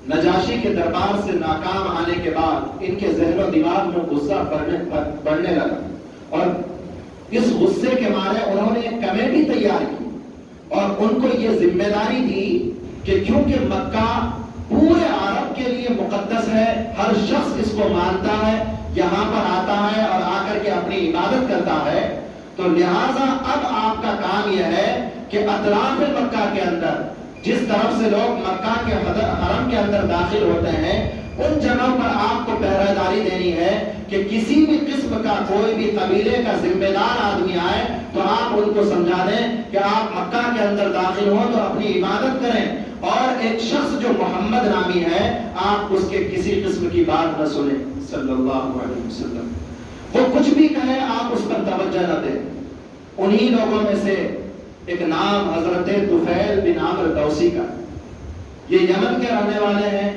نجاشی کے دربار سے ناکام آنے کے بعد ان کے ذہن و دماغ میں غصہ بڑھنے لگا، اور اس غصے کے مارے انہوں نے ایک کمیٹی تیار کی اور ان کو یہ ذمہ داری دی کہ کیونکہ مکہ پورے عرب کے لیے مقدس ہے، ہر شخص اس کو مانتا ہے، یہاں پر آتا ہے اور آ کر کے اپنی عبادت کرتا ہے، تو لہٰذا اب آپ کا کام یہ ہے کہ اطراف مکہ کے اندر جس طرف سے لوگ مکہ کے حرم کے اندر داخل ہوتے ہیں ان جگہوں پر آپ کو پہرہ داری دینی ہے کہ کسی بھی قسم کا کوئی بھی قبیلے کا ذمہ دار آدمی آئے تو آپ ان کو سمجھا دیں کہ آپ مکہ کے اندر داخل ہوں تو اپنی عبادت کریں، اور ایک شخص جو محمد نامی ہے آپ اس کے کسی قسم کی بات نہ سنیں صلی اللہ علیہ وسلم، وہ کچھ بھی کہے آپ اس پر توجہ نہ دیں۔ انہی لوگوں میں سے ایک نام حضرت طفیل بن عمرو دوسی کا، یہ یمن کے رہنے والے ہیں،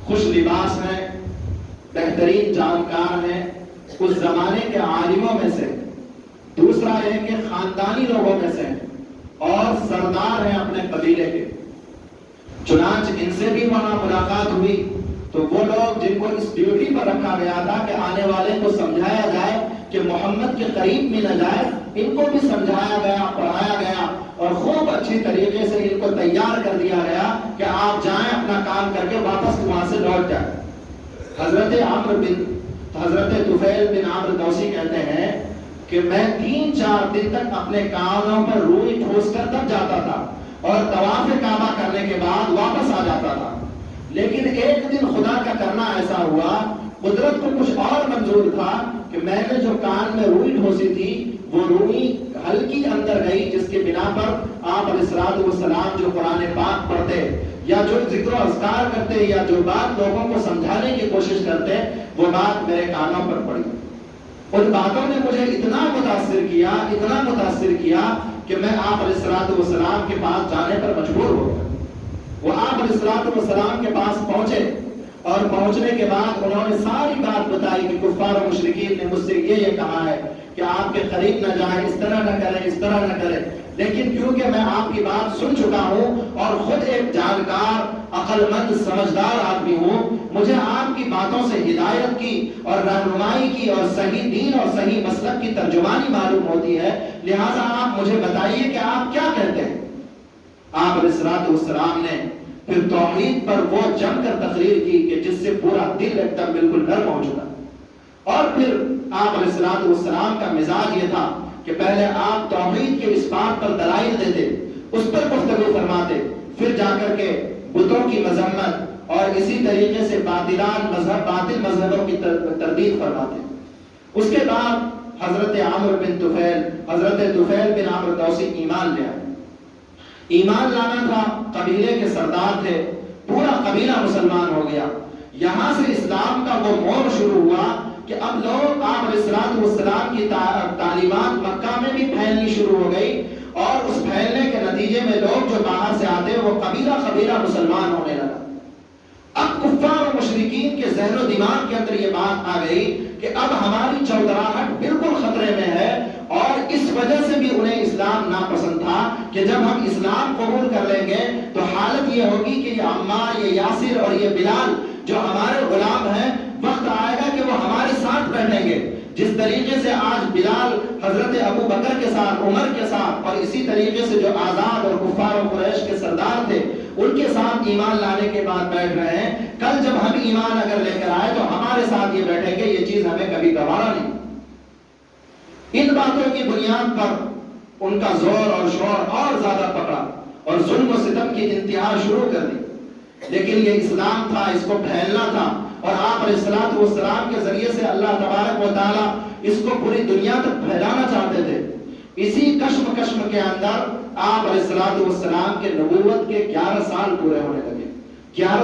خوش لباس ہیں، بہترین جانکار ہیں، اس زمانے کے عالموں میں سے، دوسرا ہے کہ خاندانی لوگوں میں سے اور سردار ہیں اپنے قبیلے کے۔ چنانچہ ان سے بھی وہاں ملاقات ہوئی تو وہ لوگ جن کو اس ڈیوٹی پر رکھا گیا تھا کہ آنے والے کو سمجھایا جائے کہ محمد کے قریب بھی نہ جائے، ان کو بھی سمجھایا گیا، پڑھایا گیا اور خوب اچھی طریقے سے ان کو تیار کر دیا گیا کہ آپ جائیں اپنا کام کر کے واپس وہاں سے لوٹ جائیں۔ حضرت طفیل بن عمرو دوسی کہتے ہیں کہ میں 3-4 دن تک اپنے کانوں پر روئی ٹھوس کر تب جاتا تھا اور طواف کعبہ کرنے کے بعد واپس آ جاتا تھا، لیکن ایک دن خدا کا کرنا ایسا ہوا، قدرت کو کچھ اور منظور تھا کہ میں نے جو کان میں روئی ٹھوسی تھی وہ روئی ہلکی اندر گئی، جس کے بنا پر آپ علیہ السلام جو قرآن پاک پڑھتے یا جو ذکر و اذکار کرتے یا جو بات لوگوں کو سمجھانے کی کوشش کرتے وہ بات میرے کانوں پر پڑی۔ ان باتوں نے مجھے اتنا متاثر کیا کہ میں آپ علیہ السلام کے پاس جانے پر مجبور ہو گیا۔ وہ آپ علیہ السلام کے پاس پہنچے اور پہنچنے کے بعد انہوں نے ساری بات بتائی کہ کفار و مشرکین نے مجھ سے یہ کہا ہے کہ آپ کے قریب نہ جائیں، اس طرح نہ کریں، اس طرح نہ کریں، لیکن کیونکہ میں آپ کی بات سن چکا ہوں اور خود ایک جانکار، عقل مند، سمجھدار آدمی ہوں، مجھے آپ کی باتوں سے ہدایت کی اور رہنمائی کی اور صحیح دین اور صحیح مسلک کی ترجمانی معلوم ہوتی ہے، لہٰذا آپ مجھے بتائیے کہ آپ کیا کہتے ہیں۔ آپ علیہ السلام نے پھر توحید پر وہ جم کر تقریر کی کہ جس سے پورا دل ایک دم بالکل نرم ہو چکا، اور پھر آپ علیہ السلام کا مزاج یہ تھا کہ پہلے آپ توحید کے اس بات پر دلائل دیتے، اس پر گفتگو فرماتے، پھر جا کر کے بتوں کی مذمت اور اسی طریقے سے باطل مذہبوں کی تردید فرماتے۔ اس کے بعد حضرت طفیل بن عمرو دوسی ایمان لے آئے۔ ایمان لانا تھا، قبیلے کے سردار تھے، پورا قبیلہ مسلمان ہو گیا۔ یہاں سے اسلام کا وہ موڑ شروع ہوا کہ اب لوگ آپ علیہ السلام کی تعلیمات مکہ میں بھی پھیلنی شروع ہو گئی، اور اس پھیلنے کے نتیجے میں لوگ جو باہر سے آتے وہ قبیلہ مسلمان ہونے لگا۔ اب کفار و مشرکین کے ذہن و دماغ کے اندر یہ بات آ گئی کہ اب ہماری چودراہٹ بالکل خطرے میں ہے، اور اس وجہ سے بھی انہیں اسلام ناپسند تھا کہ جب ہم اسلام قبول کر لیں گے تو حالت یہ ہوگی کہ یہ عمار، یہ یاسر اور یہ بلال جو ہمارے غلام ہیں، وقت آئے گا کہ وہ ہمارے ساتھ بیٹھیں گے، جس طریقے سے آج بلال حضرت ابو بکر کے ساتھ، عمر کے ساتھ، اور اسی طریقے سے جو آزاد اور کفار و قریش کے سردار تھے ان کے ساتھ ایمان لانے کے بعد بیٹھ رہے ہیں، کل جب ہم ایمان اگر لے کر آئے تو ہمارے ساتھ یہ بیٹھیں گے، یہ چیز ہمیں کبھی گوارا نہیں۔ ان باتوں کی بنیاد پر ان کا زور اور شور اور زیادہ پکڑا اور ظلم و ستم کی انتہا شروع کر دی، لیکن یہ اسلام تھا، اس کو پھیلنا تھا، اور آپ علیہ السلام کے ذریعے سے اللہ تبارک و تعالیٰ اس کو پوری دنیا تک پھیلانا چاہتے تھے۔ اسی کشم کے اندر آپ علیہ السلام کے نبوت کے 11 سال پورے ہونے لگے۔ 11